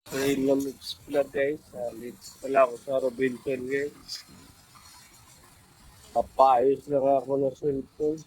So yun lang mix pala guys. Late pala ako sa Robinson guys. Papayos lang ako ng cellphone.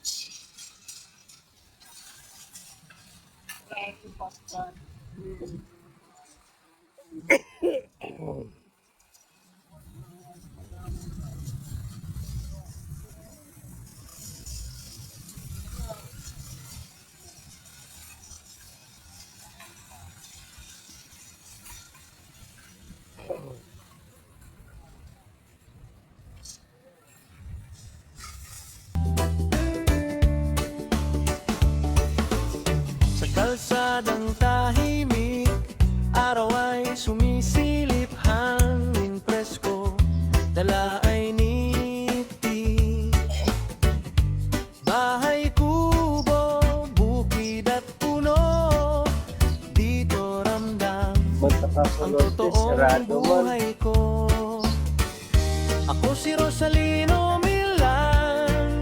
Sa kalsadang tahimik, araw ay sumisilip, hangin presko, dala ay niti. Bahay kubo, bukid at puno, dito ramdam ang Magkakasunod totoong sarado man. buhay ko. Ako si Rosalino Milan,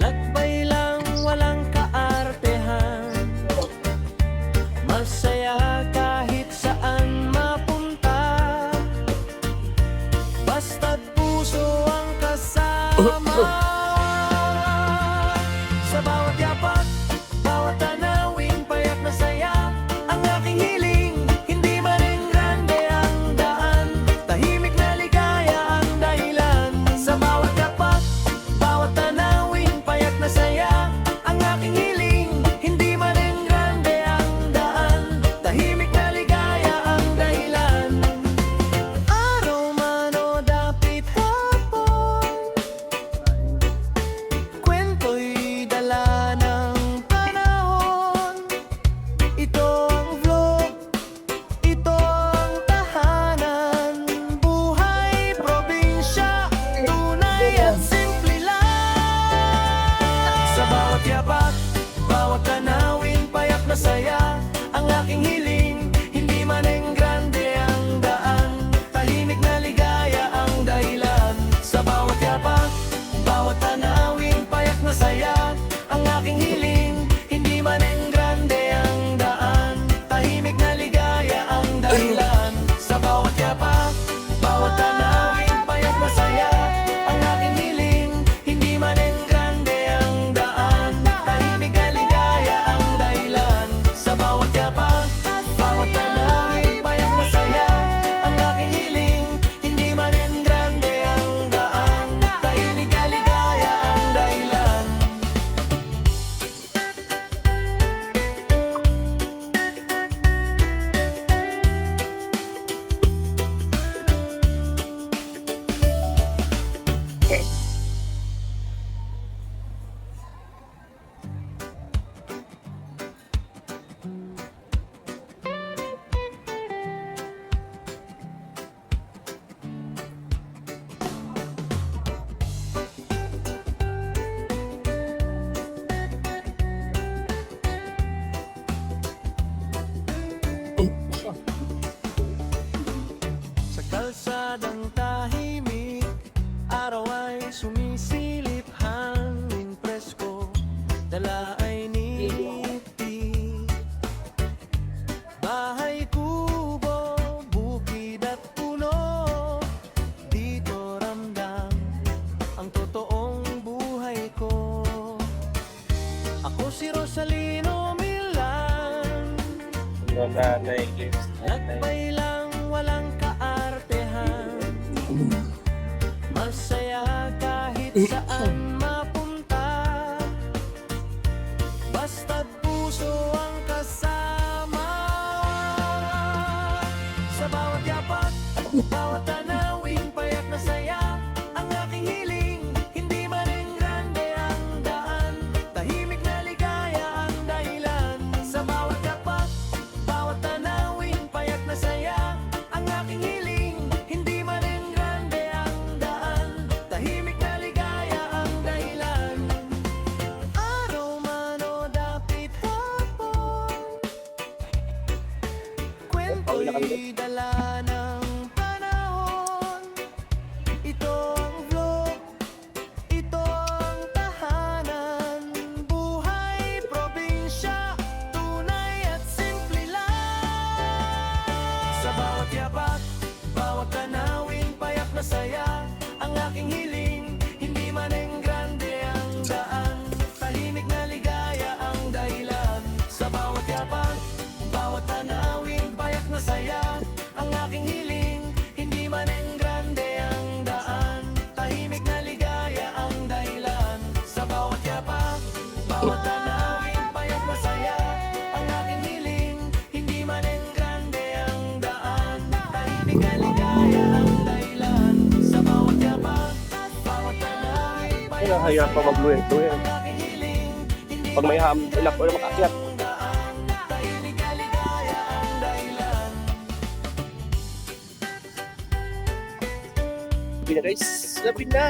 lakbay lang walang kaartehan, masaya kahit saan mapunta, basta't puso ang kasama. Sa bawat yapak, bawat tanawing payak na saya, ang aking hiling, hindi man rin grande ang daan, tahimik na ligaya ang dahilan. Sa bawat yapak, bawat tanawing payak na saya, ang aking hiling, hindi man rin grande ang daan, tahimik na ligaya ang dahilan. Araw man o dapit hapon, kwento'y dala ng panahon. Ito ang vlog, ito ang tahanan, buhay probinsya, tunay at simple lang. Sa bawat yapak, bawat tanawin, payak na saya, ang aking hiling, hindi man grande ang daan, tahimik na ligaya ang dahilan. Sa bawat yapak, bawat tanawin, payak na saya, ang aking hiling, hindi man grande ang daan, tahimik na ligaya ang dahilan. Sa bawat yapak, bawat tanawin, payak na saya, ang aking hiling, hindi man grande ang daan, tahimik na ligaya ang dahilan. Sa bawat yapak, bawat tanawin, payak na saya, ang aking hiling, hindi man grande ang daan, tahimik na ligaya ang dahilan. Sa kalsadang tahimik, araw ay sumisilip, hangin presko, dala ay niti. Bahay kubo, bukid at puno, dito ramdam ang totoong buhay ko. Ako si Rosalino Milan, Nanay guys. lakbay lang walang kaartehan, masaya kahit saan mapunta, basta't puso ang kasama. Sa bawat yapak, bawat tanawing, payak na saya, ang aking hiling, hindi man rin grande ang daan, tahimik na ligaya ang dahilan. Sa bawat yapak, bawat tanawing, payak na saya, ang aking hiling, hindi man rin grande ang daan, tahimik na ligaya ang dahilan. Araw man o dapit hapon, kwento'y dala ng panahon. Ito ang vlog, ito ang tahanan, buhay probinsya, tunay at simple lang. Bawat tanawin payat masaya ang aking hiling. Hindi man enggrande ang daan, tahimik ay ligaya ang dahilan. Sa bawat yapak at bawat tanawin Ay, payat nakahirap pa mag-luwento yan. ang aking hiling. Hindi Pag may ilak ko na makakyat. ang daan, tahimik ay ligaya ang dahilan. Sabi na guys, sabi na.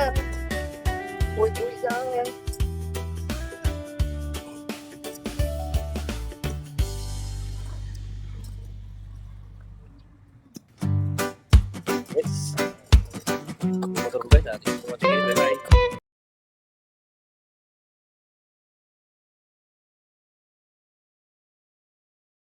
Uy lang. Yes.